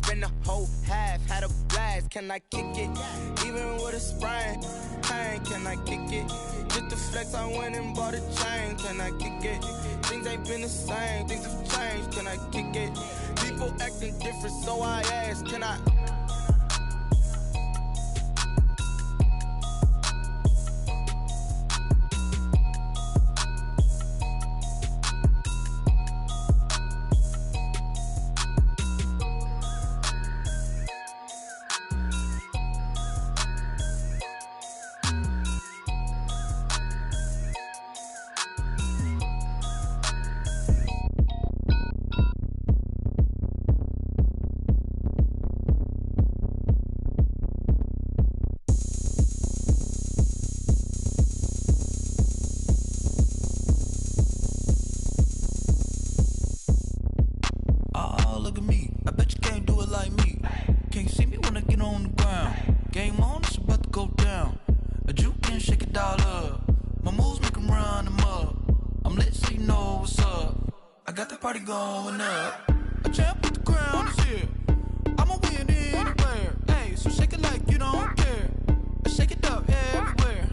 spent a whole half, had a blast. Can I kick it? Even with a sprain, pain, can I kick it? Just to flex, I went and bought a chain. Can I kick it? Things ain't been the same, things have changed. Can I kick it? People acting different, so I ask, can I? Going up, a champ with the crown is here. I'ma win anywhere. Hey, so shake it like you don't care. Shake it up everywhere.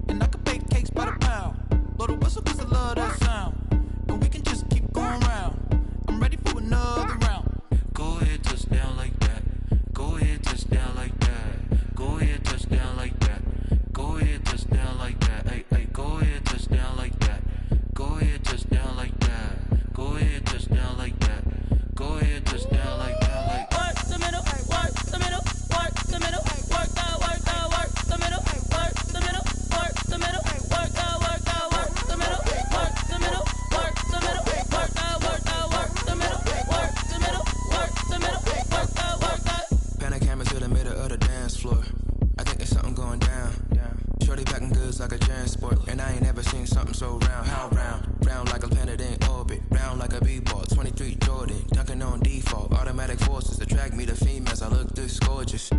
And I can bake cakes by the pound. Blow the whistle cause I love that sound. And we can just keep going round. I'm ready for another round. Go ahead, touch down like that. Go ahead, touch down like that. Go ahead, touch down like that. Go ahead, touch down like that. Hey, hey, go ahead, touch down like that. Go ahead, touch down like that. Go ahead, touch down like that. Go ahead, touch down like that. Like work the middle, work the middle, work the middle, work that, work the middle, work the middle, work the middle, work that, work the middle, work the middle, work the middle, work that, work the middle, work the middle, work the middle, work that. Pan a camera to the middle of the dance floor. I think there's something going down. Shorty packing goods like a transport, and I ain't never seen something so round. How round? Round like a planet in orbit, round like a b-ball. 23 Jordan, dunking on default. Automatic forces attract me to females. I look this gorgeous.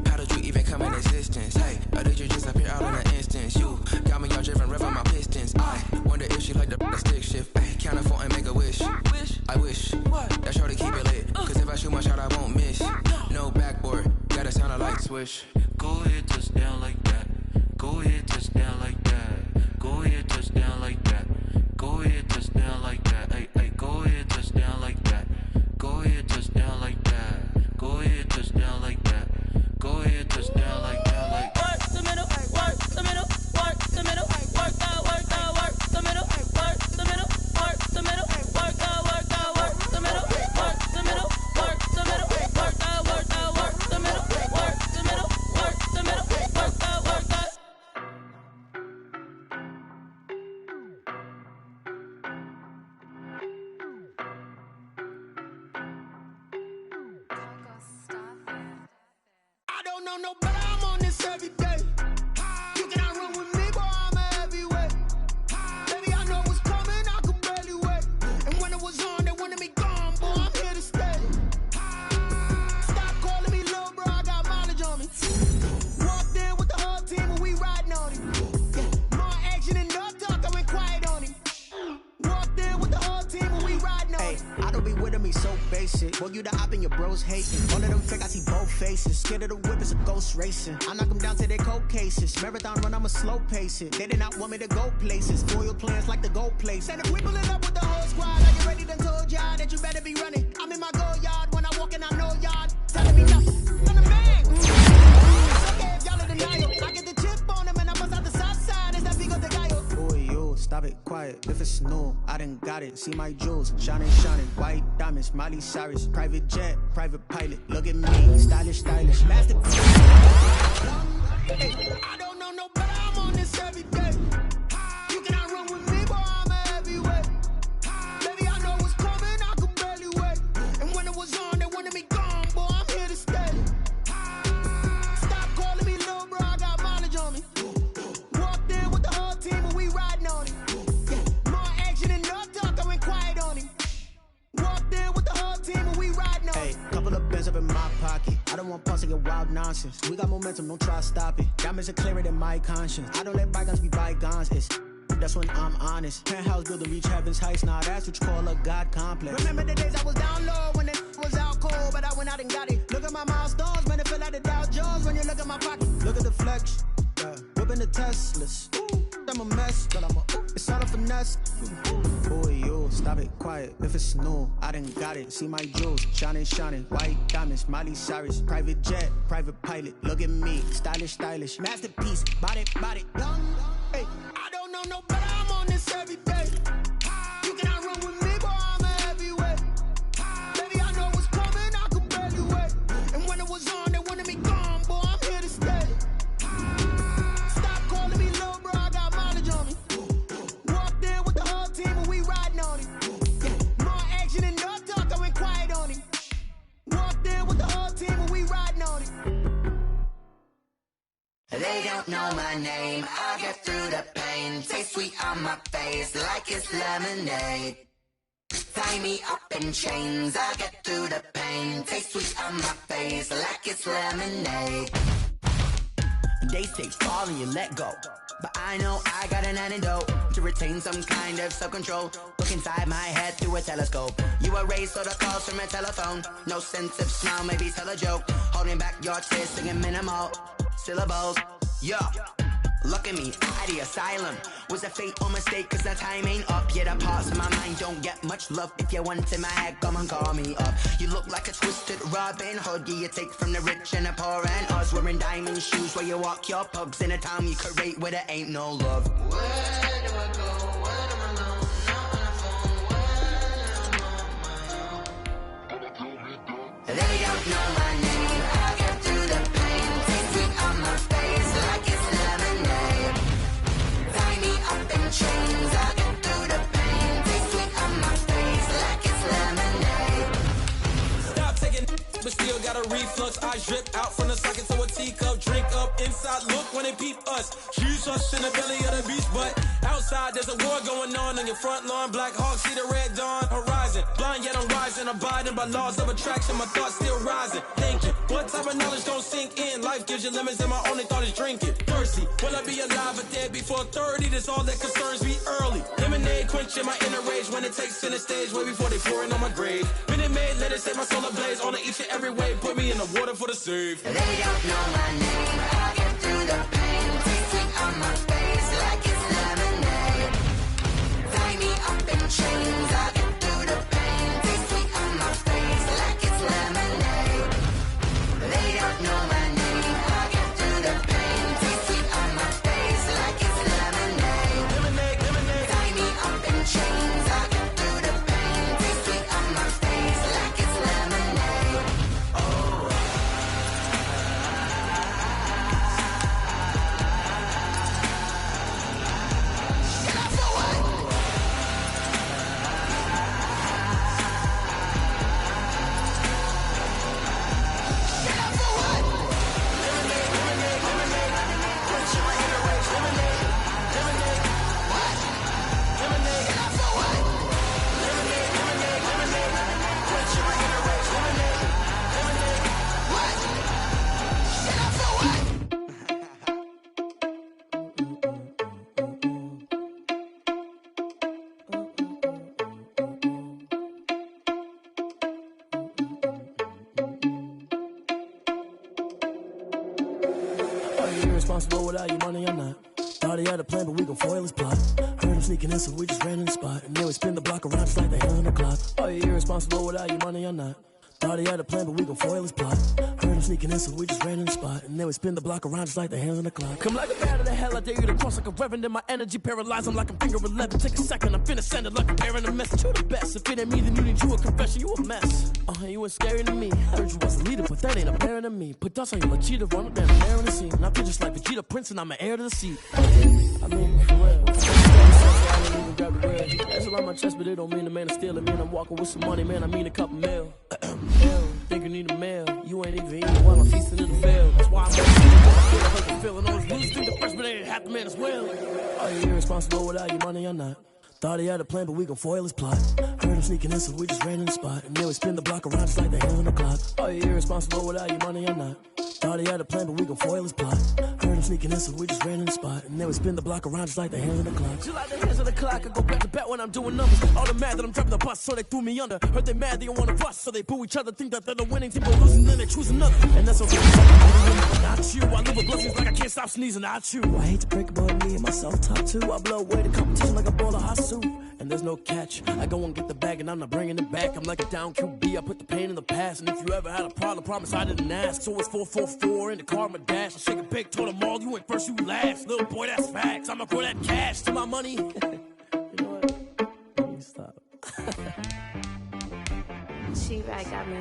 How did you even come in existence? Hey, or did you just appear out in an instance? You got me all driven, revving my pistons. I wonder if she like the stick shift. Hey, count a four and make a wish. I wish that shorty keep it lit. Cause if I shoot my shot, I won't miss. No backboard, gotta sound a light switch. Go ahead, touch down like that. Go ahead, touch down like that. Go ahead, touch down like that. Go ahead, touch down like that. Hey, hey, go ahead, touch down like that. Go ahead, touch down like that. Go ahead, touch down like that. Go ahead, touch down like that. Like work the middle, work the middle, work the middle, work that, work the middle, work the middle, work the middle, work that, work the middle, work the middle, work the middle, work that, work the middle, work the middle, work the middle, work that, work that. I don't know no better, I'm on this every day. You cannot run with me, boy, I'm a heavyweight. Baby, I know what's coming, I could barely wait. And when it was on, they wanted me gone, boy, I'm here to stay. Stop calling me little bro, I got mileage on me. Walked in with the whole team and we riding on him. More action and no talk, I went quiet on him. Walked in with the whole team and we riding on him. I don't be with him, he's so basic. Boy, you the op and your bros hating. All of them fake, I see both faces. Scared of the whip, it's a ghost racing. I knock them down to their cold cases. Marathon run, I'ma slow pace it. They did not want me to go places. Foil plans like the gold place. And if we pulling up with the whole squad, are you ready? Done told y'all that you better be running. I'm in my go yard when I walk in, I know y'all telling me nothing. I'm the man. It's okay if y'all are denial. I get the chip on them and I bust out the south side. It's that big of the guy. Boy, you stop it, quiet. If it's new, I done got it. See my jewels, shining, shining. White diamonds, Miley Cyrus. Private jet, private pilot. Look at me, stylish, stylish. Master. Hey, I don't know no better, I'm on this every day. You cannot run with me, boy, I'm a heavyweight. Baby, I know what's coming, I could barely wait. And when it was on, they wanted me gone, boy, I'm here to stay. Stop calling me little bro, I got mileage on me. Walked in with the whole team and we riding on him. More action and no talk, I went quiet on him. Walked in with the whole team and we riding on him. Hey, couple of bands up in my pocket. I don't want pause to get wild nonsense. We got momentum, don't try to stop it. Diamonds are clearer than my conscience. I don't let bygones be bygones. It's that's when I'm honest. Penthouse building, reach heaven's heights. Now that's what you call a God complex. Remember the days I was down low when they was out cold, but I went out and got it. Look at my milestones, man, it feel like the Dow Jones when you look at my pocket. Look at the flex, yeah. Whipping the Teslas. I'm a mess, but it's all a finesse. Boy, you stop it, quiet. If it's new, I done got it. See my jewels, shining, shining. White diamonds, Miley Cyrus. Private jet, private pilot. Look at me, stylish, stylish. Masterpiece, body, body. Hey, I don't know no better. I'm on this every day. You cannot run with me, boy. I'm a heavyweight. Baby, I know what's coming. I could barely wait. And when it was on, they wanted me gone, boy. I'm here to stay. Stop calling me little bro. I got mileage on me. Walked in with the whole team and we riding on it. More action and no talk. I went quiet on it. Walked in with the whole team and we riding on it. They don't know my name, I get through the pain. Taste sweet on my face like it's lemonade. Tie me up in chains, I get through the pain. Taste sweet on my face like it's lemonade. They say fall and you let go, but I know I got an antidote to retain some kind of self-control. Look inside my head through a telescope. You erase all the calls from a telephone. No sense of smile, maybe tell a joke. Holding back your tears, singing minimal syllables. Yeah, look at me, at the asylum. Was a fate or mistake, cause the time ain't up. Yet the parts of my mind don't get much love. If you want in my head, come and call me up. You look like a twisted Robin Hood. Yeah, you take from the rich and the poor and us. Wearing diamond shoes where you walk your pugs. In a town you create where there ain't no love. Where do I go? Where am I alone? Not on the phone. Where am I on my own? They don't know my name. I get through the pain. Taste sweet on my face like it's lemonade. Tie me up in chains. I get through the pain. Taste sweet on my face like it's lemonade. Stop taking but still got a reflux. Eyes drip out from the socket to a teacup. Drink up inside, look when they peep us. Choose us in the belly of the beast, but outside there's a war going on your front lawn. Black Hawk see the red dawn horizon. Blind yet I'm rising, abiding by laws of attraction. My thoughts still rising. Thinking, what type of knowledge gon' sink in? Life gives you limits and my only thought is drinking. Thirsty, will I be alive or dead before 30? That's all that concerns me early. Lemonade quenching my inner rage when it takes center stage way before they pour it on my grave. Minute Maid, let it set my soul ablaze on each and every way. Put me in the water for the save. They don't know my name. I get through the pain. Taste sweet on my face like it's lemonade. Tie me up in chains. I get through the pain. Taste sweet on my face like it's lemonade. They don't know my name. I get through the pain. Taste sweet on my face like it's lemonade. Lemonade, lemonade. Tie me up in chains. I get through the pain. Taste sweet on my face like it's lemonade. Irresponsible without your money, I'm not. Thought he had a plan, but we gon' foil his plot. Heard him sneaking in, so we just ran in the spot. And then we spin the block around just like the hand on the clock. Oh, you're irresponsible without your money, I'm not. Thought he had a plan, but we gon' foil his plot. Heard him sneaking in, so we just ran in the spot. And then we spin the block around just like the hands on the clock. Come like a bat of the hell, I dare you to cross like a reverend. In my energy paralyzed, I'm like I'm finger 11. Take a second, I'm finna send it like I'm airing a message. You the best, if it ain't me, then you need you a confession. You a mess. You ain't scary to me. Heard you was a leader, but that ain't apparent to me. Put dust on you like Cheetah, run up down air in the scene. And I feel just like Vegeta Prince, and I'm an heir to the seat. I mean, for real. That's a lot on my chest, but it don't mean the man is stealing. Man, I'm walking with some money, man, I mean a couple mil. Think you need a meal. You ain't even eating while I'm feasting in the field. That's why I'm feeling all those loose through the fresh, but they ain't half the man as well. Are you irresponsible without your money? I'm not. Thought he had a plan, but we gon' foil his plot. Heard him sneaking in, so we just ran in the spot. And then we spin the block around just like the hands on the clock. Are you irresponsible without your money? I'm not. Thought he had a plan, but we gon' foil his plot. Heard him sneaking in, so we just ran in the spot. And then we spin the block around just like the hands of the clock. Just like the hands of the clock, I go back to back when I'm doing numbers. All the mad that I'm driving the bus, so they threw me under. Heard they mad, they don't wanna bust, so they boo each other. Think that they're the winning team, but losing, then they choose another. And that's okay. Not you, I live with blessings like I can't stop sneezing. Not you. I hate to break it, but me and myself top two. I blow away the competition like a bowl of hot soup. And there's no catch. I go and get the bag, and I'm not bringing it back. I'm like a down QB, I put the pain in the past. And if you ever had a problem, promise I didn't ask. So it's 444 in the car, my dash. I shake a big, told them all, you went first, you last. Little boy, that's facts. I'ma throw that cash to my money. You know what? Let me stop. She right, got me.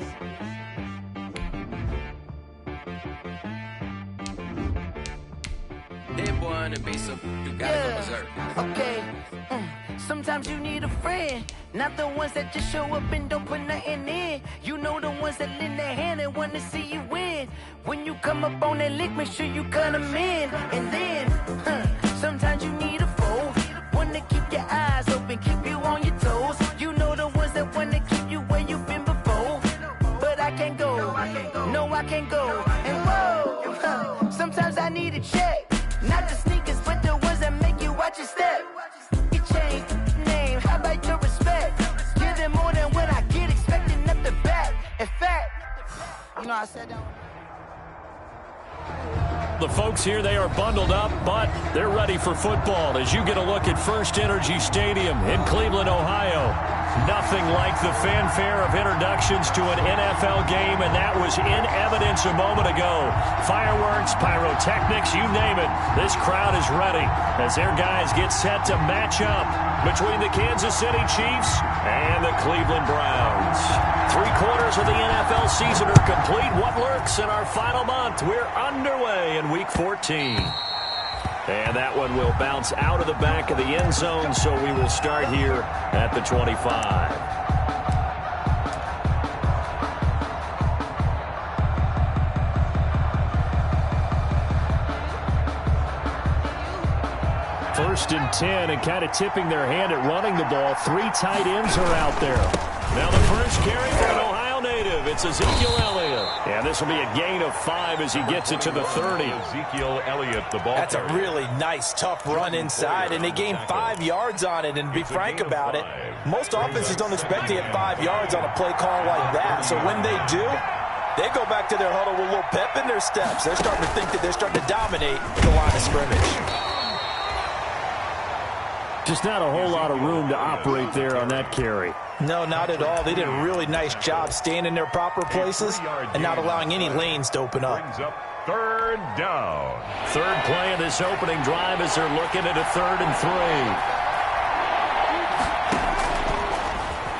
That boy on the beat, so you gotta go berserk. Okay. Sometimes you need a friend, not the ones that just show up and don't put nothing in. You know the ones that lend their hand and want to see you win. When you come up on that lick, make sure you cut them in. And then, sometimes you need a foe, one to keep your eyes open, keep you on your toes. You know the ones that want to keep you where you've been before. But I can't go, no I can't go. And whoa, sometimes I need a check. Not the sneakers, but the ones that make you watch your step. Your chain, name, how about your respect? Give them more than what I get, expecting nothing back. In fact, you know I said that. The folks here, they are bundled up, but they're ready for football as you get a look at First Energy Stadium in Cleveland, Ohio. Nothing like the fanfare of introductions to an NFL game, and that was in evidence a moment ago. Fireworks, pyrotechnics, you name it. This crowd is ready as their guys get set to match up between the Kansas City Chiefs and the Cleveland Browns. 3/4 of the NFL season are complete. What lurks in our final month? We're underway in Week 14. And that one will bounce out of the back of the end zone, so we will start here at the 25. First and 10, and kind of tipping their hand at running the ball. 3 tight ends are out there. Now the first carry for an Ohio native. It's Ezekiel Elliott. And this will be a gain of 5 as he gets it to the 30. Ezekiel Elliott, the ball. That's a really nice, tough run inside, and they gained 5 yards on it. And to be frank about it, most offenses don't expect to get 5 yards on a play call like that. So when they do, they go back to their huddle with a little pep in their steps. They're starting to think that they're starting to dominate the line of scrimmage. Just not a whole lot of room to operate there on that carry. No, not at all. They did a really nice job staying in their proper places and not allowing any lanes to open up. Third down. Third play of this opening drive as they're looking at a 3rd and 3.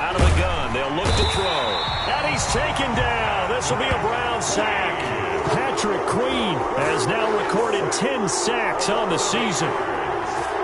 Out of the gun, they'll look to throw. And he's taken down. This will be a Brown sack. Patrick Queen has now recorded 10 sacks on the season.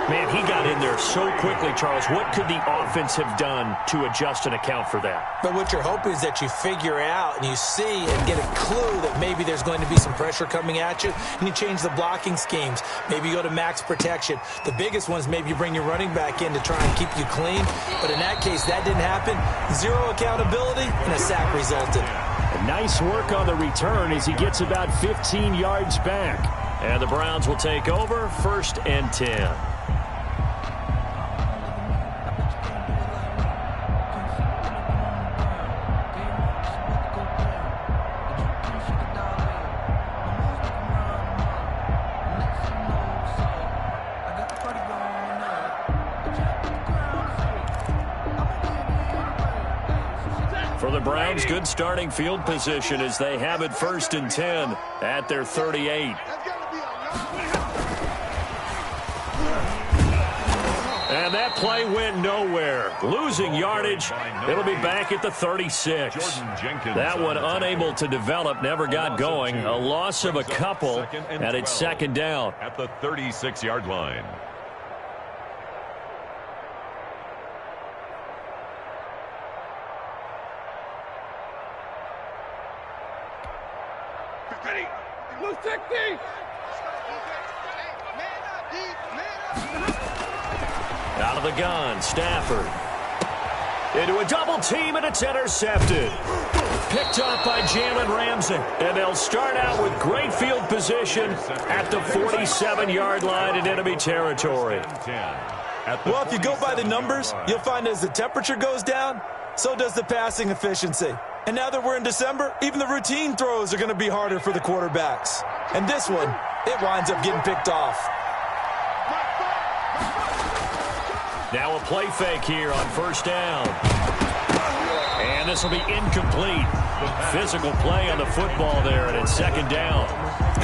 Man, he got in there so quickly, Charles. What could the offense have done to adjust and account for that? But what you're hoping is that you figure out and you see and get a clue that maybe there's going to be some pressure coming at you, and you change the blocking schemes. Maybe you go to max protection. The biggest one is maybe you bring your running back in to try and keep you clean. But in that case, that didn't happen. 0 accountability, and a sack resulted. Nice work on the return as he gets about 15 yards back. And the Browns will take over, 1st and 10. For the Browns, good starting field position as they have it 1st and 10 at their 38. And that play went nowhere. Losing yardage. It'll be back at the 36. That one unable to develop, never got going. A loss of a couple, and it's 2nd down. At the 36-yard line. Out of the gun, Stafford. Into a double team, and it's intercepted. picked up by Jalen Ramsey. And they'll start out with great field position at the 47-yard line in enemy territory. Well, if you go by the numbers, you'll find as the temperature goes down, so does the passing efficiency. And now that we're in December, even the routine throws are going to be harder for the quarterbacks. And this one, it winds up getting picked off. Now a play fake here on first down. And this will be incomplete. Physical play on the football there, and it's second down.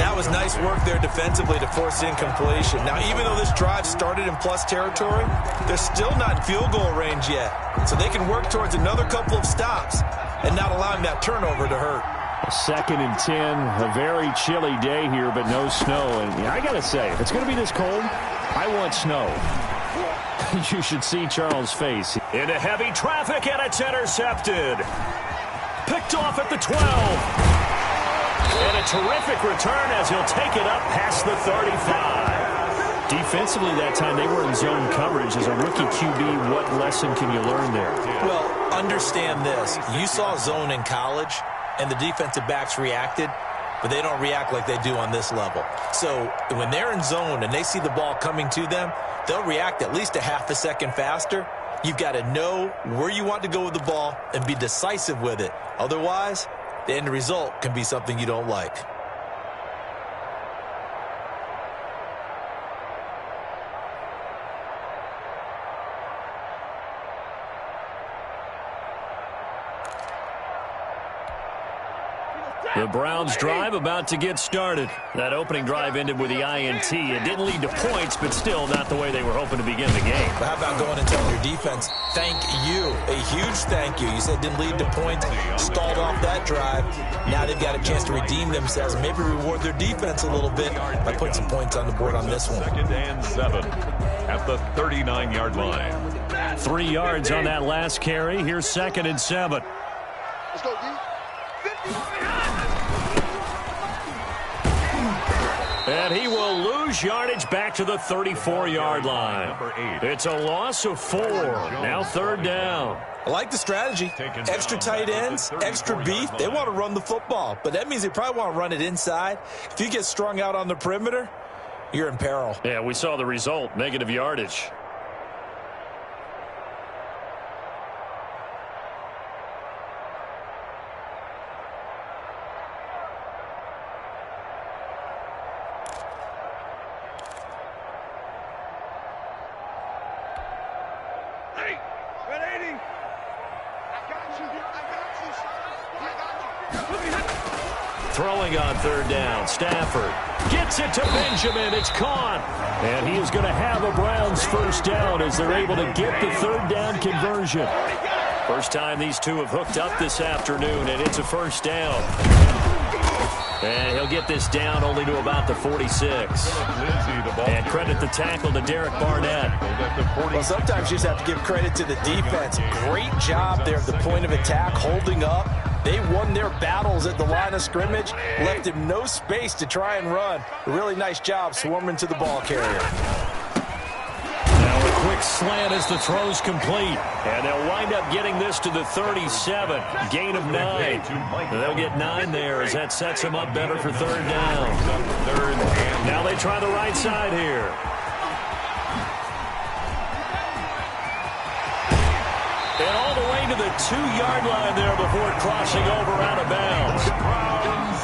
That was nice work there defensively to force incompletion. Now, even though this drive started in plus territory, they're still not in field goal range yet. So they can work towards another couple of stops and not allowing that turnover to hurt. 2nd and 10, a very chilly day here, but no snow. And I got to say, if it's going to be this cold, I want snow. You should see Charles' face. Into heavy traffic, and it's intercepted. Picked off at the 12. And a terrific return as he'll take it up past the 35. Defensively that time, they were in zone coverage. As a rookie QB, what lesson can you learn there? Well, understand this. You saw zone in college, and the defensive backs reacted, but they don't react like they do on this level. So when they're in zone and they see the ball coming to them, they'll react at least a half a second faster. You've got to know where you want to go with the ball and be decisive with it. Otherwise, the end result can be something you don't like. The Browns drive about to get started. That opening drive ended with the INT. It didn't lead to points, but still not the way they were hoping to begin the game. But how about going and telling your defense, thank you, a huge thank you. You said it didn't lead to points, stalled off that drive. Now they've got a chance to redeem themselves and maybe reward their defense a little bit by putting some points on the board on this one. 2nd and 7 at the 39-yard line. 3 yards on that last carry. Here's 2nd and 7. Let's go, D. And he will lose yardage back to the 34-yard line. It's a loss of 4. Now 3rd down. I like the strategy. Extra tight ends, extra beef. They want to run the football, but that means they probably want to run it inside. If you get strung out on the perimeter, you're in peril. Yeah, we saw the result, negative yardage. Throwing on 3rd down. Stafford gets it to Benjamin. It's caught. And he is going to have a Browns first down as they're able to get the 3rd down conversion. First time these two have hooked up this afternoon, and it's a first down. And he'll get this down only to about the 46. And credit the tackle to Derek Barnett. Well, sometimes you just have to give credit to the defense. Great job there at the point of attack, holding up. They won their battles at the line of scrimmage, left him no space to try and run. A really nice job swarming to the ball carrier. Now a quick slant as the throw's complete. And they'll wind up getting this to the 37. Gain of 9. They'll get 9 there as that sets them up better for 3rd down. Now they try the right side here. And all the way to the 2-yard line there before crossing over out of bounds.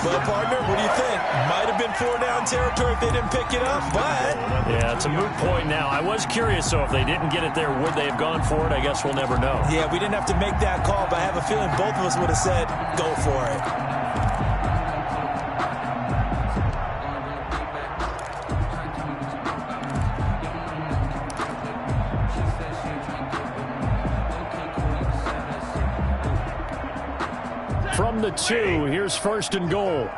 Well, partner, what do you think? Might have been 4-down territory if they didn't pick it up, but... Yeah, it's a moot point now. I was curious, so if they didn't get it there, would they have gone for it? I guess we'll never know. Yeah, we didn't have to make that call, but I have a feeling both of us would have said, go for it. From the 2, here's 1st and goal.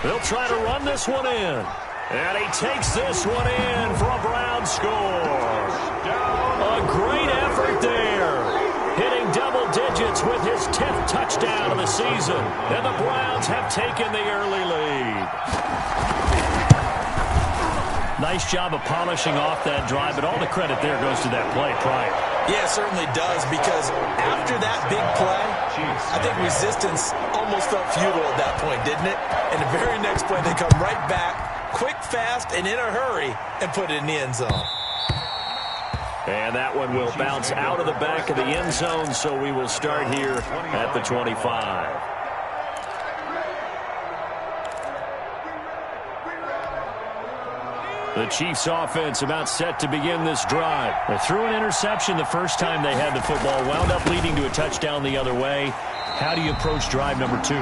They'll try to run this one in. And he takes this one in for a Browns score. A great effort there. Hitting double digits with his 10th touchdown of the season. And the Browns have taken the early lead. Nice job of polishing off that drive, but all the credit there goes to that play prior. Yeah, it certainly does, because after that big play, I think resistance almost felt futile at that point, didn't it? And the very next play, they come right back, quick, fast, and in a hurry, and put it in the end zone. And that one will bounce out of the back of the end zone, so we will start here at the 25. The Chiefs offense about set to begin this drive. They threw an interception the first time they had the football, wound up leading to a touchdown the other way. How do you approach drive number 2?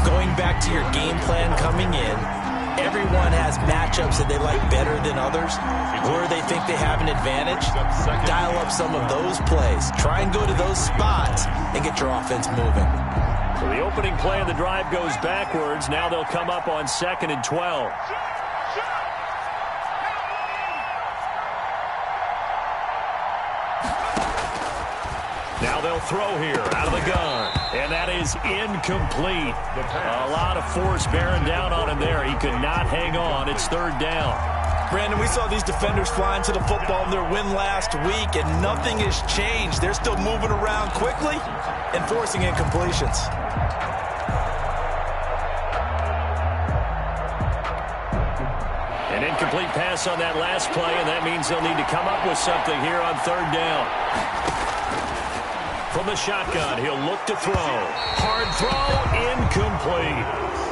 Going back to your game plan coming in, everyone has matchups that they like better than others, where they think they have an advantage. Dial up some of those plays. Try and go to those spots and get your offense moving. So the opening play of the drive goes backwards. Now they'll come up on 2nd and 12. Now they'll throw here out of the gun. And that is incomplete. A lot of force bearing down on him there. He could not hang on. It's 3rd down. Brandon, we saw these defenders flying to the football in their win last week, and nothing has changed. They're still moving around quickly and forcing incompletions. An incomplete pass on that last play, and that means they'll need to come up with something here on 3rd down. From the shotgun, he'll look to throw. Hard throw, incomplete.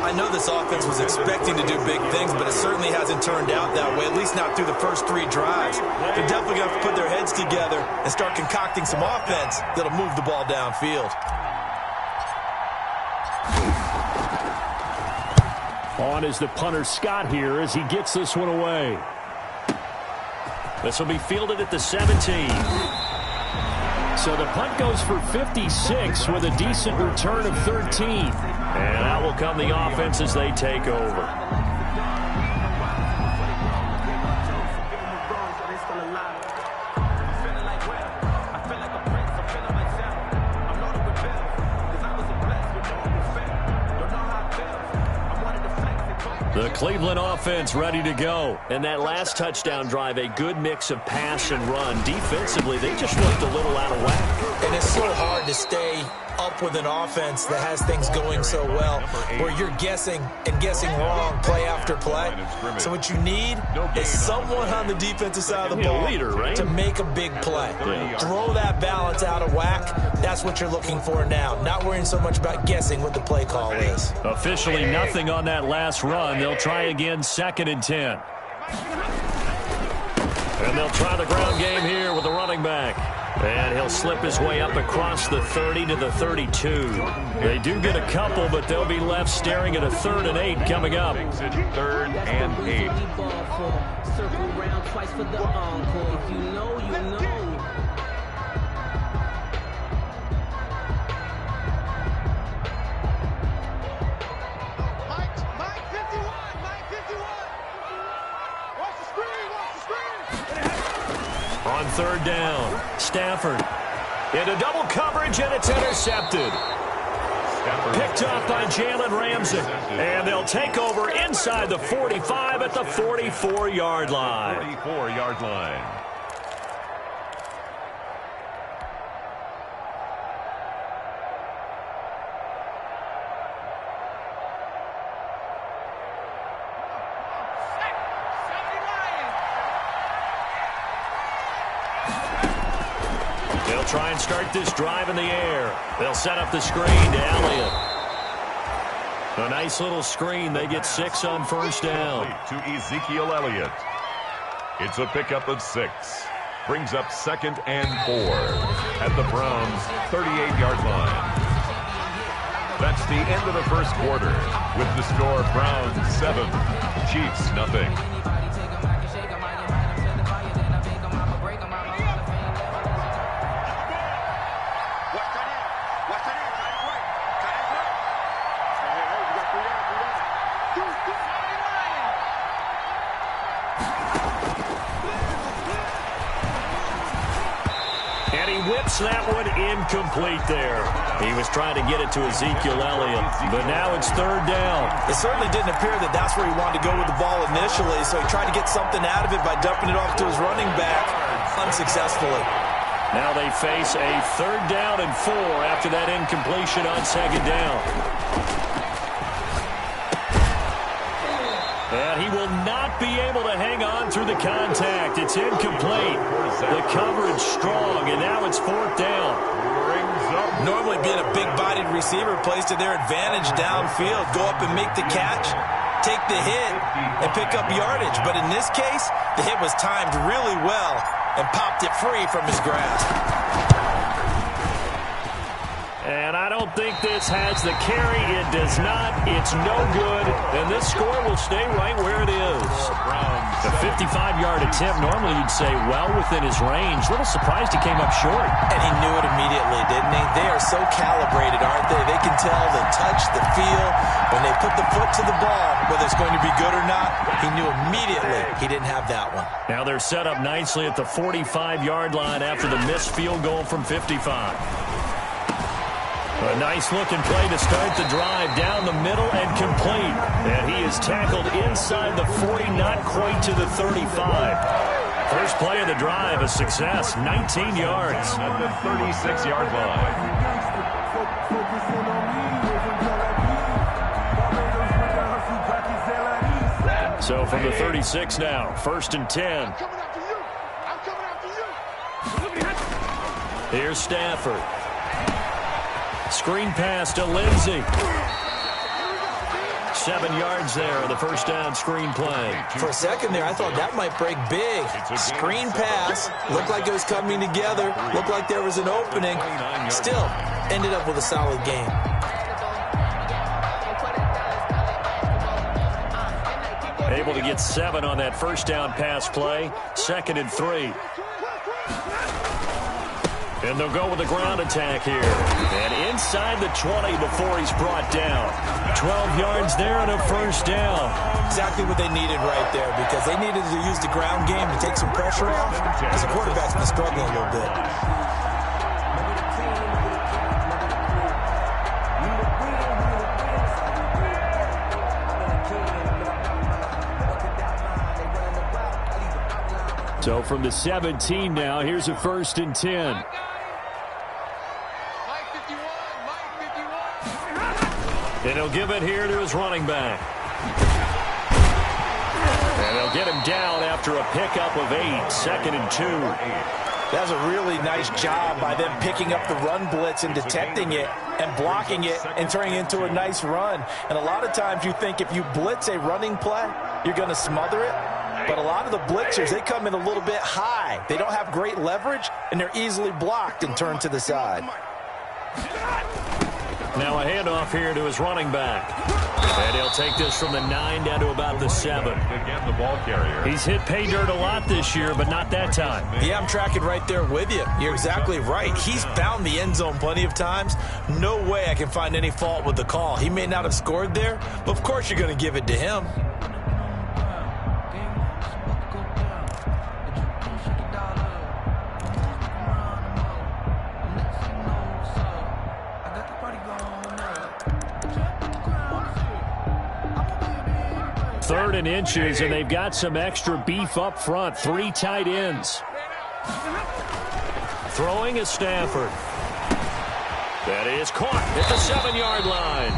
I know this offense was expecting to do big things, but it certainly hasn't turned out that way, at least not through the first 3 drives. They're definitely going to have to put their heads together and start concocting some offense that'll move the ball downfield. On is the punter Scott here as he gets this one away. This will be fielded at the 17. So the punt goes for 56 with a decent return of 13. And out will come the offense as they take over. The Cleveland offense ready to go. And that last touchdown drive, a good mix of pass and run. Defensively, they just looked a little out of whack. And it's so hard to stay up with an offense that has things going so well, where you're guessing and guessing wrong play after play. So what you need is someone on the defensive side of the ball to make a big play. Throw that balance out of whack. That's what you're looking for now. Not worrying so much about guessing what the play call is. Officially nothing on that last run. They'll try again 2nd and 10. And they'll try the ground game here with the running back. And he'll slip his way up across the 30 to the 32. They do get a couple, but they'll be left staring at a 3rd and 8 coming up. 3rd and 8. Circle round twice for the encore. If you know, you know. Mike 51. Watch the screen. On 3rd down, Stafford into double coverage, and it's intercepted. Picked off by Jalen Ramsey. And they'll take over inside the 45 at the 44-yard line. 44-yard line. They'll try and start this drive in the air. They'll set up the screen to Elliott. A nice little screen. They get 6 on 1st down. To Ezekiel Elliott. It's a pickup of 6. Brings up 2nd and 4 at the Browns' 38-yard line. That's the end of the first quarter with the score Browns 7, Chiefs nothing. And he whips that one incomplete there. He was trying to get it to Ezekiel Elliott, but now it's third down. It certainly didn't appear that that's where he wanted to go with the ball initially, so he tried to get something out of it by dumping it off to his running back unsuccessful. Now they face a third down and 4 after that incompletion on second down. And he will not be able to hang on through the contact. It's incomplete. The coverage strong, and now it's fourth down. Normally being a big-bodied receiver plays to their advantage downfield. Go up and make the catch, take the hit, and pick up yardage. But in this case, the hit was timed really well and popped it free from his grasp. And I don't think this has the carry. It does not. It's no good. And this score will stay right where it is. The 55-yard attempt, normally you'd say well within his range. A little surprised he came up short. And he knew it immediately, didn't he? They are so calibrated, aren't they? They can tell the touch, the feel. When they put the foot to the ball, whether it's going to be good or not, he knew immediately he didn't have that one. Now they're set up nicely at the 45-yard line after the missed field goal from 55. A nice-looking play to start the drive down the middle and complete. And he is tackled inside the 40, not quite to the 35. First play of the drive, a success, 19 yards. At the 36-yard line. So from the 36 now, first and 10. Here's Stafford. Screen pass to Lindsey. 7 yards there on the first down screen play. For a second there, I thought that might break big. Screen pass. Looked like it was coming together. Looked like there was an opening. Still, ended up with a solid game. Able to get 7 on that first down pass play. Second and 3. And they'll go with the ground attack here. And inside the 20 before he's brought down. 12 yards there and a first down. Exactly what they needed right there, because they needed to use the ground game to take some pressure off, as the quarterback's been struggling a little bit. So from the 17 now, here's a first and 10. And he'll give it here to his running back. And they'll get him down after a pickup of 8, second and 2. That's a really nice job by them picking up the run blitz and detecting it and blocking it and turning it into a nice run. And a lot of times you think if you blitz a running play, you're going to smother it. But a lot of the blitzers, they come in a little bit high. They don't have great leverage, and they're easily blocked and turned to the side. Now a handoff here to his running back. And he'll take this from the 9 down to about the 7. Again, the ball carrier. He's hit pay dirt a lot this year, but not that time. Yeah, I'm tracking right there with you. You're exactly right. He's found the end zone plenty of times. No way I can find any fault with the call. He may not have scored there, but of course you're going to give it to him. Third and inches, and they've got some extra beef up front. 3 tight ends. Throwing is Stafford. That is caught at the 7-yard line.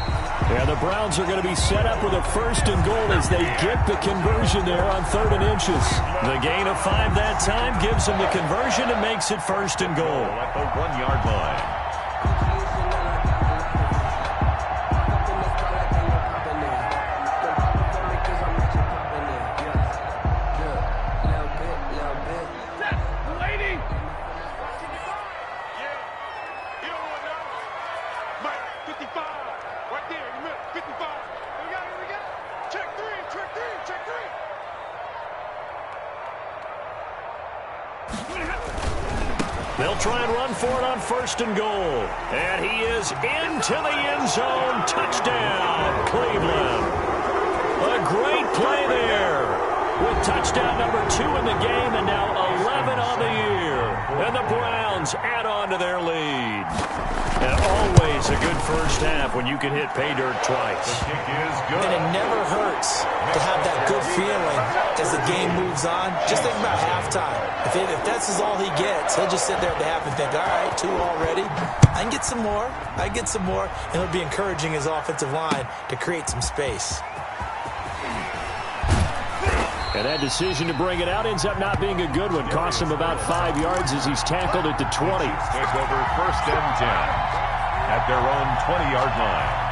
Yeah, the Browns are going to be set up with a first and goal as they get the conversion there on 3rd and inches. The gain of 5 that time gives them the conversion and makes it first and goal. At the 1-yard line. They'll try and run for it on 1st and goal. And he is into the end zone. Touchdown, Cleveland. A great play there. With touchdown number 2 in the game and now 11 on the year. And the Browns add on to their lead. And always a good first half when you can hit pay dirt twice. The kick is good. And it never hurts to have that good feeling as the game moves on. Just think about halftime. If that's all he gets, he'll just sit there at the half and think, all right, 2 already. I can get some more. I can get some more. And he'll be encouraging his offensive line to create some space. And that decision to bring it out ends up not being a good one. Costs him about 5 yards as he's tackled at the 20. Take over 1st and 10 at their own 20-yard line.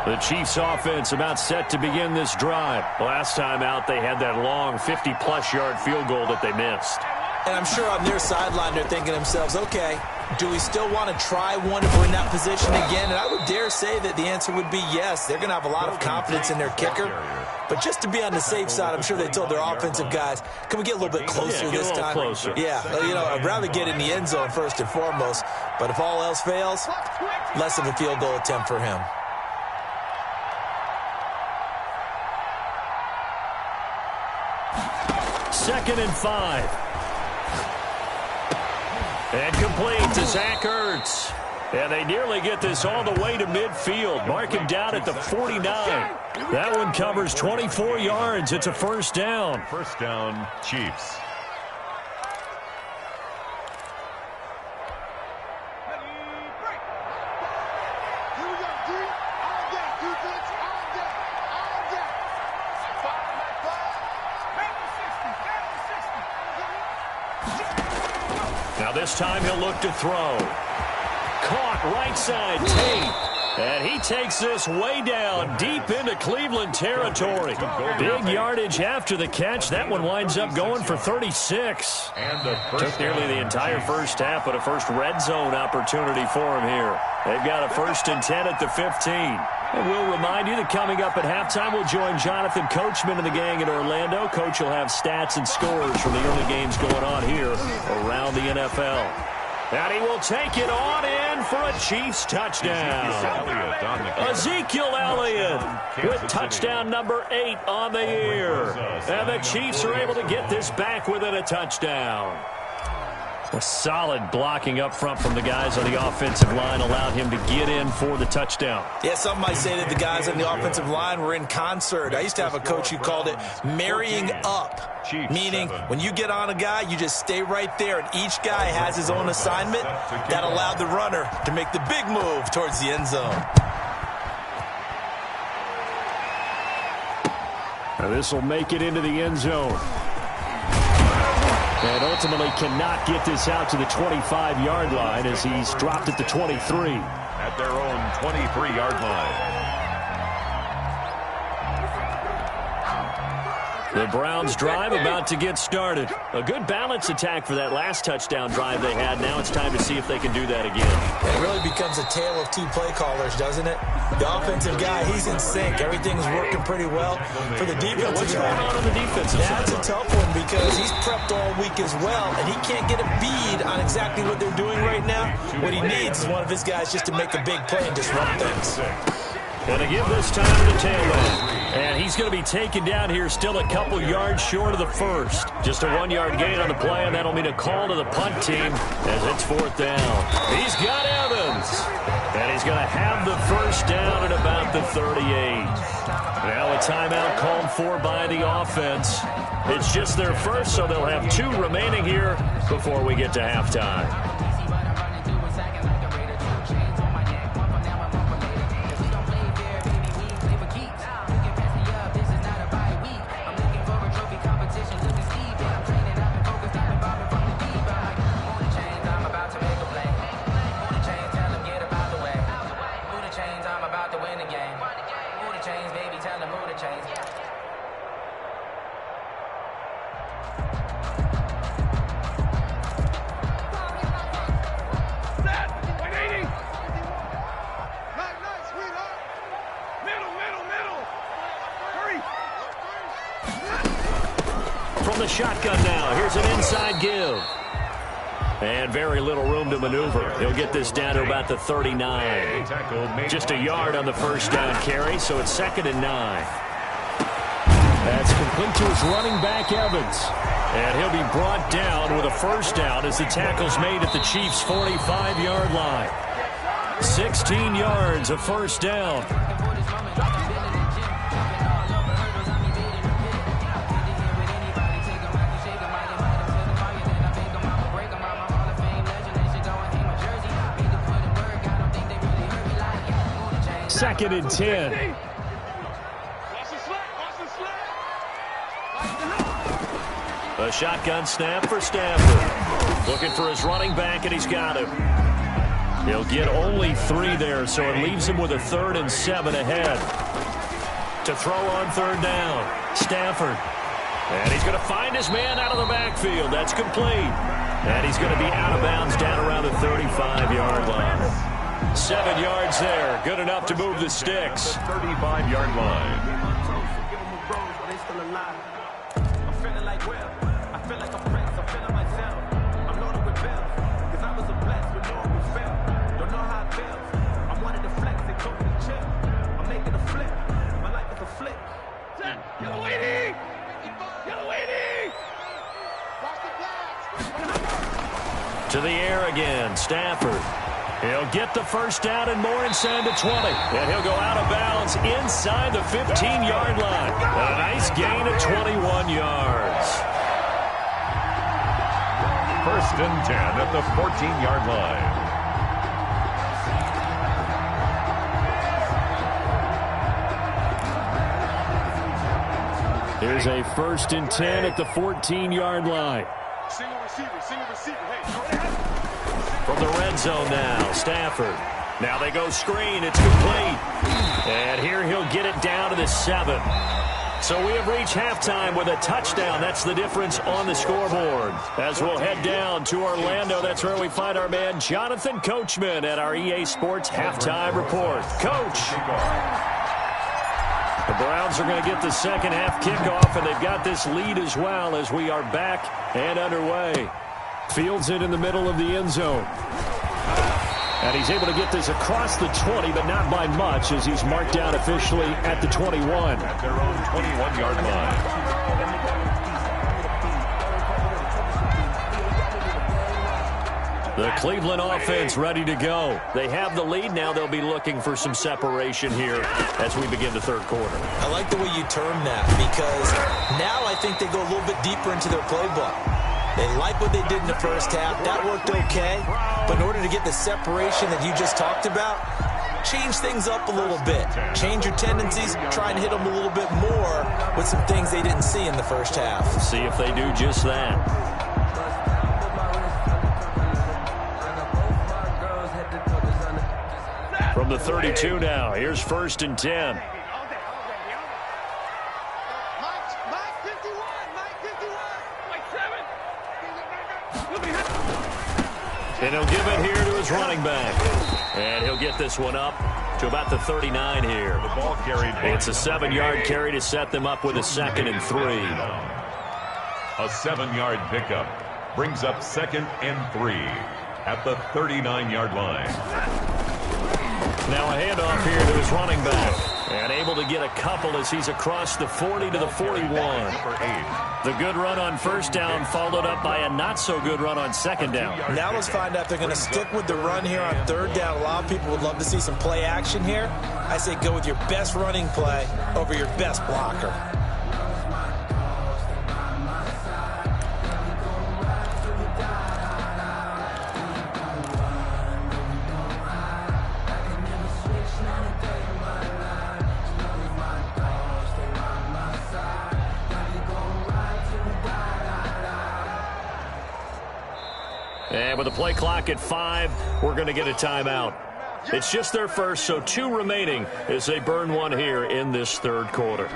The Chiefs offense about set to begin this drive. Last time out, they had that long 50-plus yard field goal that they missed. And I'm sure on their sideline they're thinking to themselves, okay, do we still want to try one if we're in that position again? And I would dare say that the answer would be yes. They're going to have a lot of confidence in their kicker. But just to be on the safe side, I'm sure they told their offensive guys, can we get a little bit closer this time? Closer. Yeah, I'd rather get in the end zone first and foremost. But if all else fails, less of a field goal attempt for him. Second and 5. And complete to Zach Ertz. And they nearly get this all the way to midfield. Mark him down at the 49. That one covers 24 yards. It's a first down. First down, Chiefs. Now this time he'll look to throw. Caught right side Tate. And he takes this way down deep into Cleveland territory. Big yardage after the catch. That one winds up going for 36. Took nearly the entire first half, but a first red zone opportunity for him here. They've got a 1st and 10 at the 15. And we'll remind you that coming up at halftime, we'll join Jonathan Coachman and the gang in Orlando. Coach will have stats and scores from the early games going on here around the NFL. And he will take it on in for a Chiefs touchdown. Ezekiel Elliott with touchdown number 8 on the year. And the Chiefs are able to get this back within a touchdown. A solid blocking up front from the guys on the offensive line allowed him to get in for the touchdown. Yeah, some might say that the guys on the offensive line were in concert. I used to have a coach who called it marrying up, meaning when you get on a guy, you just stay right there, and each guy has his own assignment. That allowed the runner to make the big move towards the end zone. Now this will make it into the end zone. And ultimately cannot get this out to the 25-yard line as he's dropped at the 23. At their own 23-yard line. The Browns drive about to get started. A good balance attack for that last touchdown drive they had. Now it's time to see if they can do that again. It really becomes a tale of 2 play callers, doesn't it? The offensive guy, he's in sync. Everything's working pretty well. For the defensive what's going on the defensive side? That's a tough one because he's prepped all week as well, and he can't get a bead on exactly what they're doing right now. What he needs is one of his guys just to make a big play and disrupt things. And to give this time to the tail end. And he's going to be taken down here still a couple yards short of the first. Just a 1-yard gain on the play, and that'll mean a call to the punt team as it's 4th down. He's got Evans. And he's going to have the first down at about the 38. Now a timeout called for by the offense. It's just their first, so they'll have 2 remaining here before we get to halftime. From the shotgun now, here's an inside give. And very little room to maneuver. He'll get this down to about the 39. Just a yard on the first down carry, so it's 2nd and 9. That's complete to his running back, Evans. And he'll be brought down with a first down as the tackle's made at the Chiefs' 45-yard line. 16 yards, a first down. Second and 10. A shotgun snap for Stafford. Looking for his running back, and he's got him. He'll get only 3 there, so it leaves him with a 3rd and 7 ahead. To throw on third down, Stafford. And he's going to find his man out of the backfield. That's complete. And he's going to be out of bounds down around the 35-yard line. 7 yards there. Good enough to move the sticks. 35-yard line. To the air again, Stafford. He'll get the first down and more inside the 20. And he'll go out of bounds inside the 15-yard line. A nice gain of 21 yards. First and 10 at the 14-yard line. Here's a first and 10 at the 14-yard line. Single receiver. From the red zone now, Stafford. Now they go screen. It's complete. And here he'll get it down to the 7. So we have reached halftime with a touchdown. That's the difference on the scoreboard. As we'll head down to Orlando, that's where we find our man Jonathan Coachman at our EA Sports Halftime Report. Coach. The Browns are going to get the second half kickoff, and they've got this lead as well as we are back and underway. Fields it in the middle of the end zone. And he's able to get this across the 20, but not by much, as he's marked down officially at the 21. At their own 21-yard line. The Cleveland offense ready to go. They have the lead. Now they'll be looking for some separation here as we begin the third quarter. I like the way you term that, because now I think they go a little bit deeper into their playbook. They like what they did in the first half. That worked okay. But in order to get the separation that you just talked about, change things up a little bit. Change your tendencies. Try and hit them a little bit more with some things they didn't see in the first half. See if they do just that. From the 32 now, here's first and 10. And he'll give it here to his running back. And he'll get this one up to about the 39 here. The ball carried. It's a 7-yard carry to set them up with a 2nd and 3. A 7-yard pickup brings up 2nd and 3 at the 39-yard line. Now a handoff here to his running back. And able to get a couple as he's across the 40 to the 41. The good run on first down followed up by a not-so-good run on second down. Now let's find out if they're going to stick with the run here on third down. A lot of people would love to see some play action here. I say go with your best running play over your best blocker. And with the play clock at 5, we're going to get a timeout. It's just their first, so 2 remaining as they burn one here in this third quarter.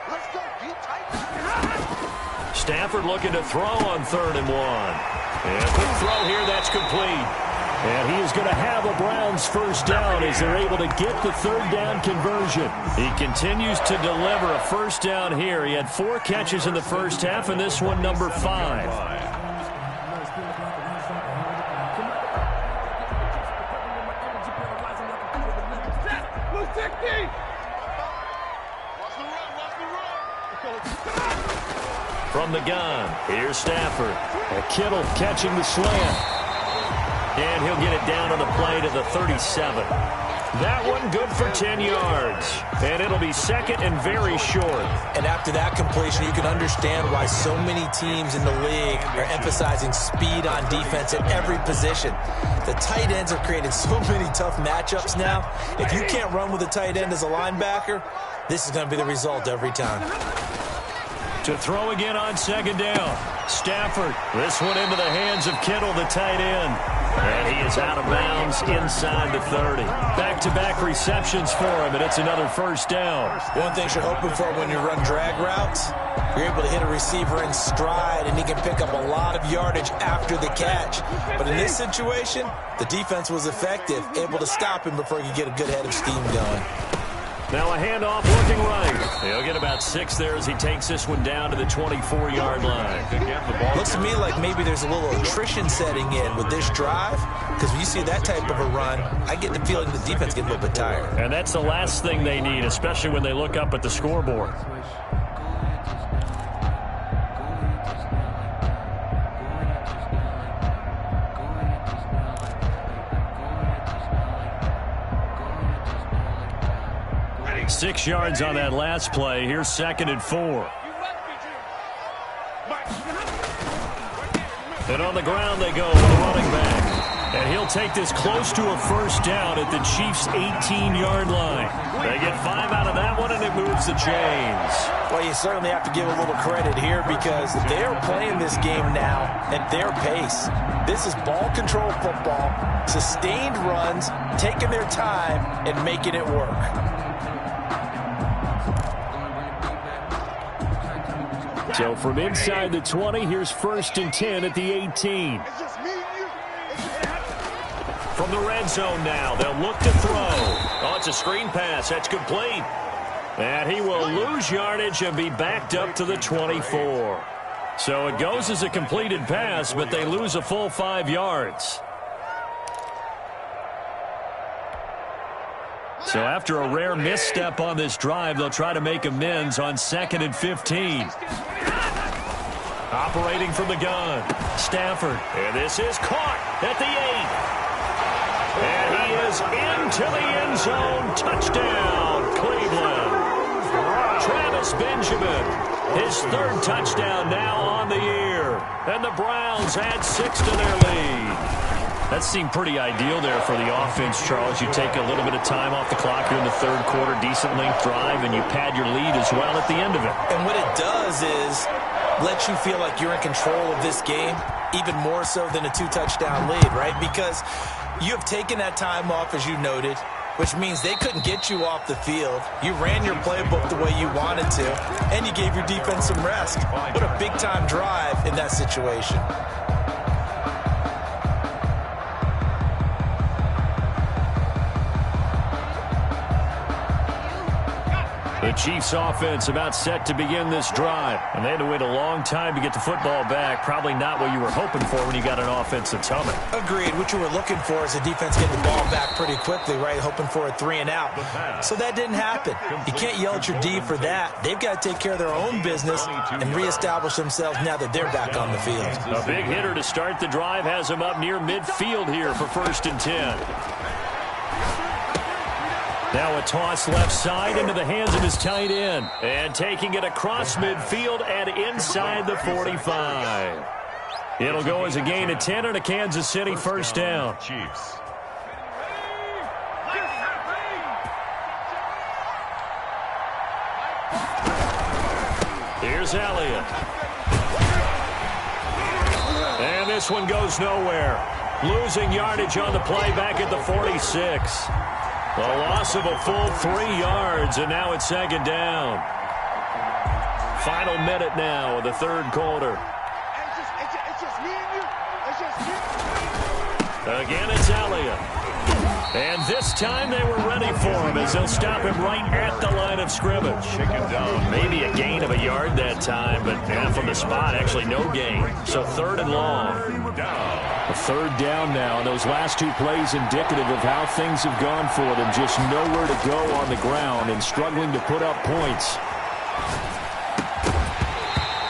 Let's go, D tight. Stafford looking to throw on 3rd and 1. And a quick throw here, that's complete. And he is going to have a Browns first down as they're able to get the 3rd down conversion. He continues to deliver a first down here. He had 4 catches in the first half, and this one number 5. From the gun, here's Stafford. And Kittle catching the slant. And he'll get it down on the play to the 37. That one good for 10 yards. And it'll be second and very short. And after that completion, you can understand why so many teams in the league are emphasizing speed on defense at every position. The tight ends have created so many tough matchups now. If you can't run with a tight end as a linebacker, this is going to be the result every time. To throw again on 2nd down. Stafford, this one into the hands of Kittle, the tight end. And he is out of bounds inside the 30. Back-to-back receptions for him, and it's another first down. One thing you're hoping for when you run drag routes, you're able to hit a receiver in stride, and he can pick up a lot of yardage after the catch. But in this situation, the defense was effective, able to stop him before he could get a good head of steam going. Now a handoff looking right. He'll get about 6 there as he takes this one down to the 24-yard line. Looks to me like maybe there's a little attrition setting in with this drive, because when you see that type of a run, I get the feeling the defense gets a little bit tired. And that's the last thing they need, especially when they look up at the scoreboard. Six yards on that last play. Here's 2nd and 4. And on the ground they go with a running back. And he'll take this close to a first down at the Chiefs' 18-yard line. They get 5 out of that one, and it moves the chains. Well, you certainly have to give a little credit here because they are playing this game now at their pace. This is ball control football, sustained runs, taking their time, and making it work. So from inside the 20, here's 1st and 10 at the 18. From the red zone now, they'll look to throw. Oh, it's a screen pass. That's complete. And he will lose yardage and be backed up to the 24. So it goes as a completed pass, but they lose a full 5 yards. So after a rare misstep on this drive, they'll try to make amends on 2nd and 15. Operating from the gun, Stafford. And this is caught at the 8. And he is into the end zone. Touchdown, Cleveland. Travis Benjamin, his 3rd touchdown now on the year. And the Browns add 6 to their lead. That seemed pretty ideal there for the offense, Charles. You take a little bit of time off the clock here in the 3rd quarter, decent length drive, and you pad your lead as well at the end of it. And what it does is let you feel like you're in control of this game, even more so than a 2-touchdown lead, right? Because you have taken that time off, as you noted, which means they couldn't get you off the field. You ran your playbook the way you wanted to, and you gave your defense some rest. What a big-time drive in that situation. The Chiefs offense about set to begin this drive. And they had to wait a long time to get the football back. Probably not what you were hoping for when you got an offense that's humming. Agreed. What you were looking for is the defense getting the ball back pretty quickly, right? Hoping for a 3 and out. So that didn't happen. You can't yell at your D for that. They've got to take care of their own business and reestablish themselves now that they're back on the field. A big hitter to start the drive has him up near midfield here for 1st and 10. Now a toss left side into the hands of his tight end. And taking it across midfield and inside the 45. It'll go as a gain of 10 and a Kansas City first down. Chiefs. Here's Elliott. And this one goes nowhere. Losing yardage on the play back at the 46. A loss of a full 3 yards, and now it's 2nd down. Final minute now of the third quarter. It's just me and you. It's just me. Again, it's Elliott. And this time they were ready for him as they'll stop him right at the line of scrimmage. Maybe a gain of a yard that time, but from the spot, actually no gain. So third and long. A third down now, and those last two plays indicative of how things have gone for them. Just nowhere to go on the ground and struggling to put up points.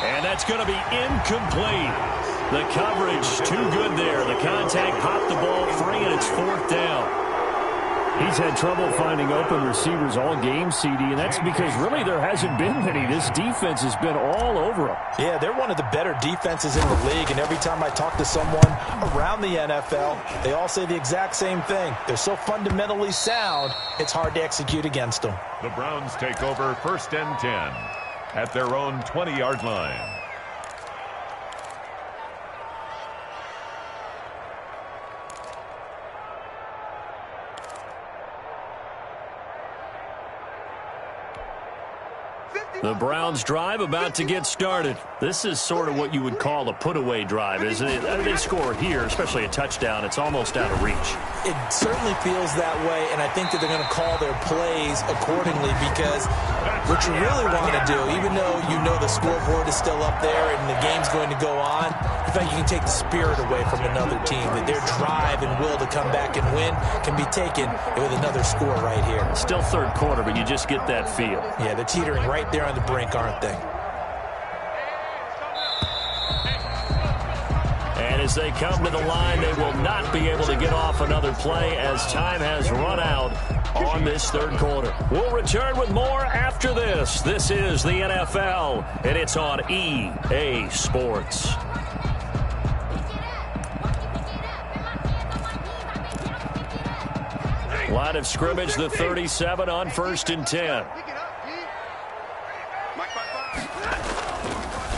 And that's going to be incomplete. The coverage too good there. The contact popped the ball free, and it's fourth down. He's had trouble finding open receivers all game, CD, and that's because really there hasn't been many. This defense has been all over him. Yeah, they're one of the better defenses in the league, and every time I talk to someone around the NFL, they all say the exact same thing. They're so fundamentally sound, it's hard to execute against them. The Browns take over 1st and 10 at their own 20-yard line. The Browns drive about to get started. This is sort of what you would call a put-away drive, isn't it? They score here, especially a touchdown. It's almost out of reach. It certainly feels that way, and I think that they're going to call their plays accordingly because what you really want to do, even though you know the scoreboard is still up there and the game's going to go on, in fact, you can take the spirit away from another team, that their drive and will to come back and win can be taken with another score right here. Still third quarter, but you just get that feel. Yeah, they're teetering right there on the brink, aren't they? And as they come to the line, they will not be able to get off another play as time has run out on this third quarter. We'll return with more after this. This is the NFL, and it's on EA Sports. Line of scrimmage, the 37 on 1st and 10.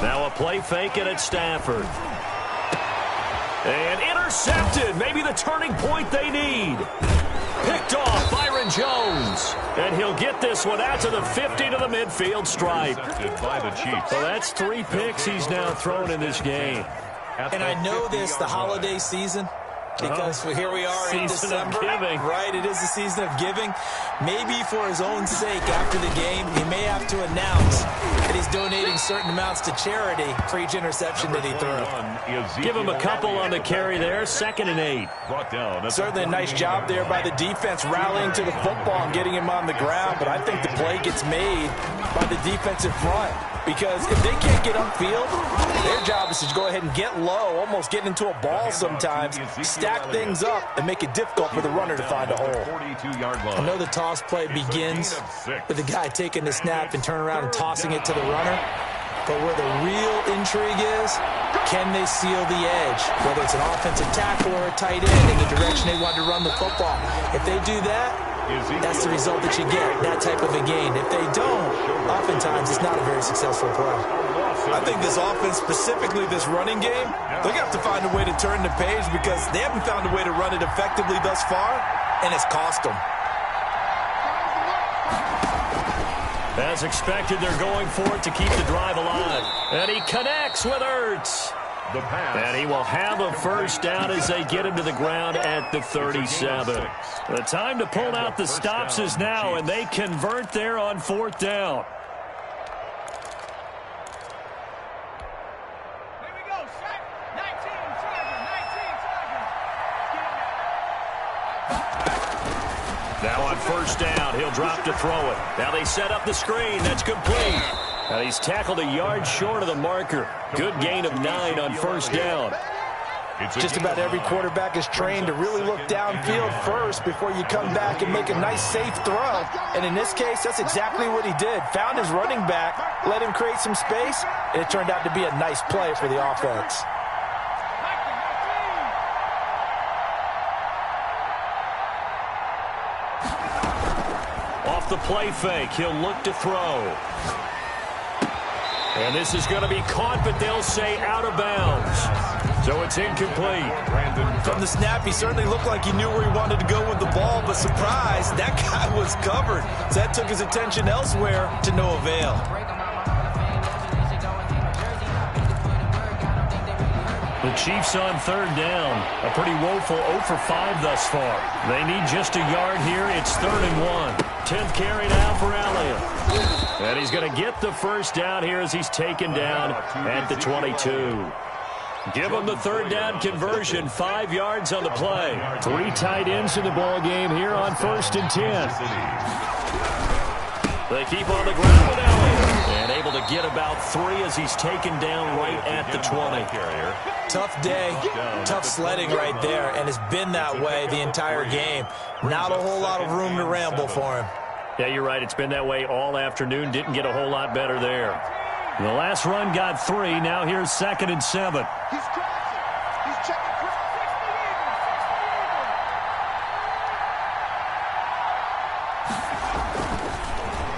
Now a play fake, and it's Stafford. And intercepted. Maybe the turning point they need. Picked off Byron Jones. And he'll get this one out to the 50 to the midfield stripe. By the Chiefs. So that's 3 picks he's now thrown in this game. And I know this, the holiday season, because here we are in December, right? It is the season of giving. Maybe for his own sake, after the game, he may have to announce that he's donating certain amounts to charity for each interception that he threw. Give him a couple on the carry there. 2nd and 8. Brought down. Certainly a nice job there by the defense rallying to the football and getting him on the ground, but I think the play gets made by the defensive front. Because if they can't get upfield, their job is to go ahead and get low, almost get into a ball sometimes, stack things up, and make it difficult for the runner to find a hole. I know the toss play begins with the guy taking the snap and turning around and tossing it to the runner. But where the real intrigue is, can they seal the edge? Whether it's an offensive tackle or a tight end in the direction they want to run the football. If they do that, that's the result that you get, that type of a gain. If they don't, oftentimes it's not a very successful play. I think this offense, specifically this running game, they're going to have to find a way to turn the page because they haven't found a way to run it effectively thus far, and it's cost them. As expected, they're going for it to keep the drive alive. And he connects with Ertz. And he will have a first down as they get him to the ground at the 37. The time to pull out the stops is now, and they convert there on 4th down. Now on 1st down, he'll drop to throw it. Now they set up the screen. That's complete. And he's tackled a yard short of the marker. Good gain of 9 on 1st down. Just about every quarterback is trained to really look downfield first before you come back and make a nice, safe throw. And in this case, that's exactly what he did. Found his running back, let him create some space, and it turned out to be a nice play for the offense. Off the play fake, he'll look to throw. And this is going to be caught, but they'll say out of bounds. So it's incomplete. From the snap, he certainly looked like he knew where he wanted to go with the ball, but surprise, that guy was covered. So that took his attention elsewhere to no avail. The Chiefs on third down. A pretty woeful 0 for 5 thus far. They need just a yard here. It's 3rd and 1. 10th carry now for Elliott. And he's going to get the first down here as he's taken down at the 22. Give him the 3rd down conversion. 5 yards on the play. 3 tight ends in the ball game here on 1st and 10. They keep on the ground with Elliott. And able to get about 3 as he's taken down right at the 20. Tough day, tough sledding right there, and it's been that way the entire game. Not a whole lot of room to ramble for him. Yeah, you're right. It's been that way all afternoon. Didn't get a whole lot better there. The last run got 3. Now here's 2nd and 7.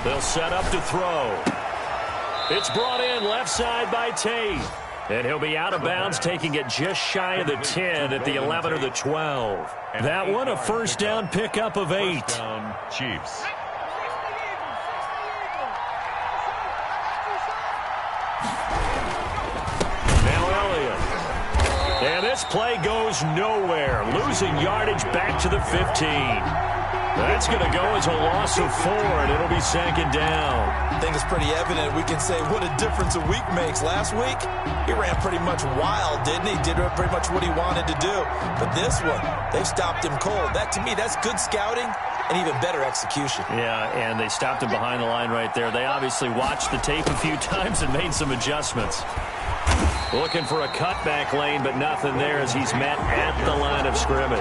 They'll set up to throw. It's brought in left side by Tate. And he'll be out of bounds, taking it just shy of the 10 at the 11 or the 12. That one, a first down pickup of 8. First down, Chiefs. Now Elliott. And this play goes nowhere. Losing yardage back to the 15. That's going to go as a loss of 4, and it'll be 2nd down. I think it's pretty evident. We can say what a difference a week makes. Last week, he ran pretty much wild, didn't he? Did pretty much what he wanted to do. But this one, they've stopped him cold. That, to me, that's good scouting and even better execution. Yeah, and they stopped him behind the line right there. They obviously watched the tape a few times and made some adjustments. Looking for a cutback lane, but nothing there as he's met at the line of scrimmage.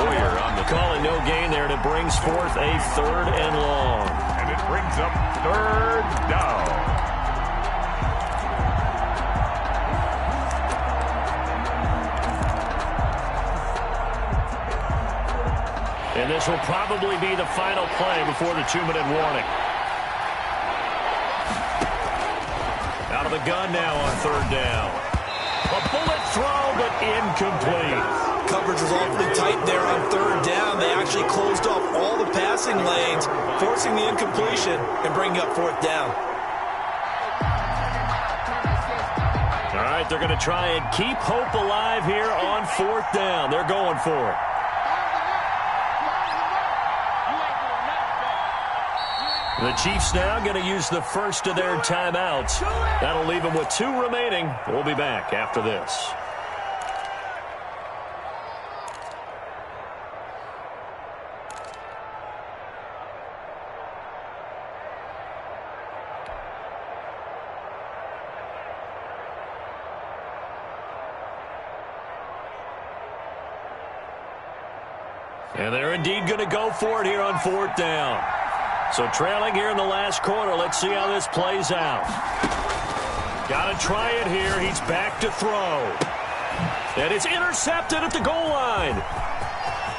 Boyer on the call, and no gain there, and it brings forth a 3rd and long. And it brings up 3rd down. And this will probably be the final play before the 2-minute warning. Out of the gun now on 3rd down. A bullet throw, but incomplete. Coverage was awfully tight there on 3rd down. They actually closed off all the passing lanes, forcing the incompletion and bringing up 4th down. All right, they're going to try and keep hope alive here on 4th down. They're going for it. The Chiefs now going to use the first of their timeouts. That'll leave them with 2 remaining. We'll be back after this. And they're indeed going to go for it here on 4th down. So trailing here in the last quarter. Let's see how this plays out. Got to try it here. He's back to throw. And it's intercepted at the goal line.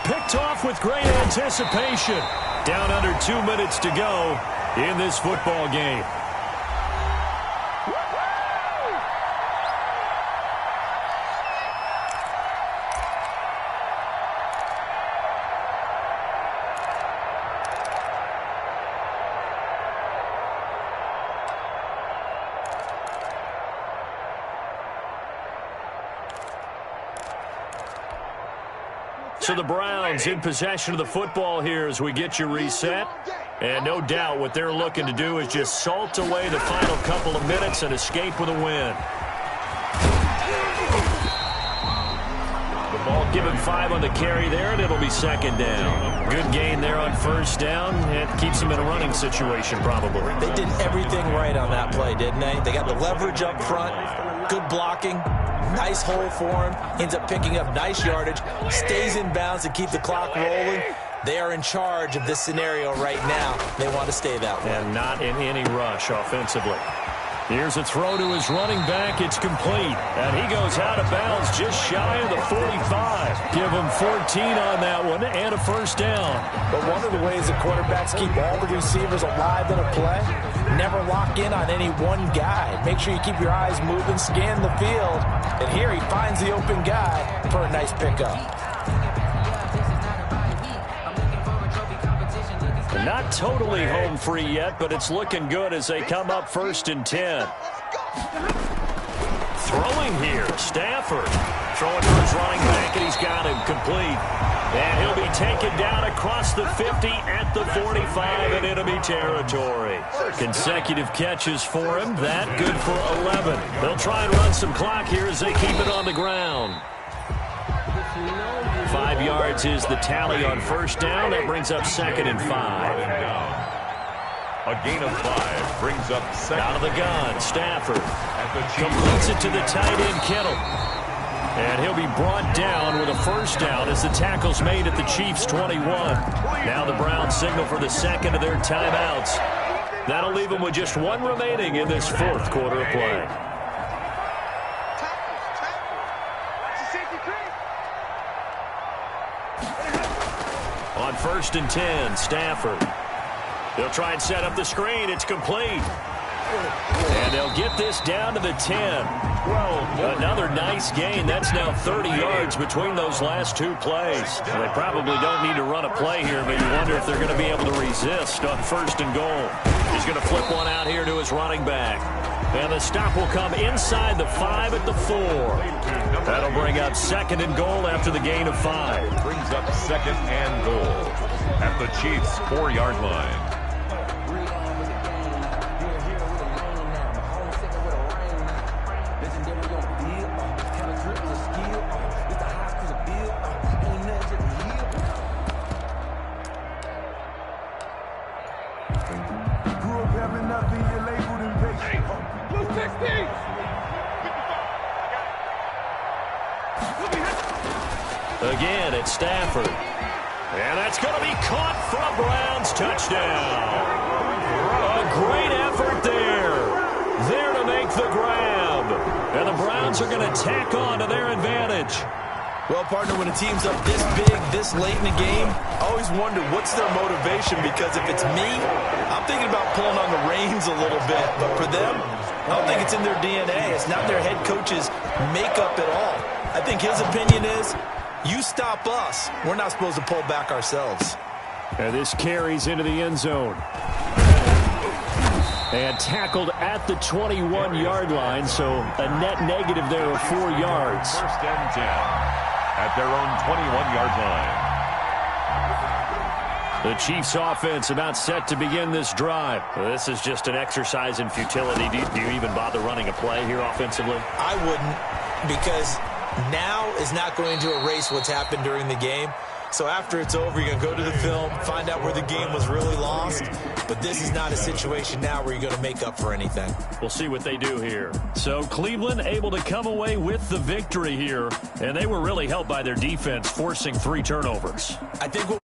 Picked off with great anticipation. Down under 2 minutes to go in this football game. So the Browns in possession of the football here as we get you reset. And no doubt what they're looking to do is just salt away the final couple of minutes and escape with a win. The ball given 5 on the carry there, and it'll be 2nd down. Good gain there on 1st down. It keeps them in a running situation probably. They did everything right on that play, didn't they? They got the leverage up front, good blocking. Nice hole for him. Ends up picking up nice yardage. Stays in bounds to keep the clock rolling. They are in charge of this scenario right now. They want to stay that way. And not in any rush offensively. Here's a throw to his running back. It's complete. And he goes out of bounds just shy of the 45. Give him 14 on that one and a 1st down. But one of the ways that quarterbacks keep all the receivers alive in a play, never lock in on any one guy. Make sure you keep your eyes moving, scan the field. And here he finds the open guy for a nice pickup. Not totally home free yet, but it's looking good as they come up 1st and 10. Throwing here, Stafford. Throwing for his running back, and he's got him complete. And he'll be taken down across the 50 at the 45 in enemy territory. Consecutive catches for him. That good for 11. They'll try and run some clock here as they keep it on the ground. 5 yards is the tally on first down. That brings up 2nd and 5. A gain of 5 brings up 2nd. Out of the gun, Stafford completes it to the tight end, Kittle. And he'll be brought down with a first down as the tackle's made at the Chiefs' 21. Now the Browns signal for the second of their timeouts. That'll leave them with just 1 remaining in this 4th quarter of play. On 1st and 10, Stafford. They'll try and set up the screen. It's complete. And they'll get this down to the 10. Another nice gain. That's now 30 yards between those last 2 plays. Well, they probably don't need to run a play here, but you wonder if they're going to be able to resist on 1st and goal. He's going to flip one out here to his running back. And the stop will come inside the 5 at the 4. That'll bring up 2nd and goal after the gain of 5. Brings up 2nd and goal at the Chiefs' 4-yard line. Again, it's Stafford. And that's going to be caught for a Browns touchdown. A great effort there. There to make the grab. And the Browns are going to tack on to their advantage. Well, partner, when a team's up this big, this late in the game, I always wonder what's their motivation, because if it's me, I'm thinking about pulling on the reins a little bit. But for them, I don't think it's in their DNA. It's not their head coach's makeup at all. I think his opinion is, you stop us, we're not supposed to pull back ourselves. And this carries into the end zone. And tackled at the 21-yard line, so a net negative there of 4 yards. 1st and 10 at their own 21-yard line. The Chiefs offense about set to begin this drive. This is just an exercise in futility. Do you even bother running a play here offensively? I wouldn't, because now is not going to erase what's happened during the game. So after it's over, you're going to go to the film, find out where the game was really lost. But this is not a situation now where you're going to make up for anything. We'll see what they do here. So Cleveland able to come away with the victory here. And they were really helped by their defense, forcing 3 turnovers. I think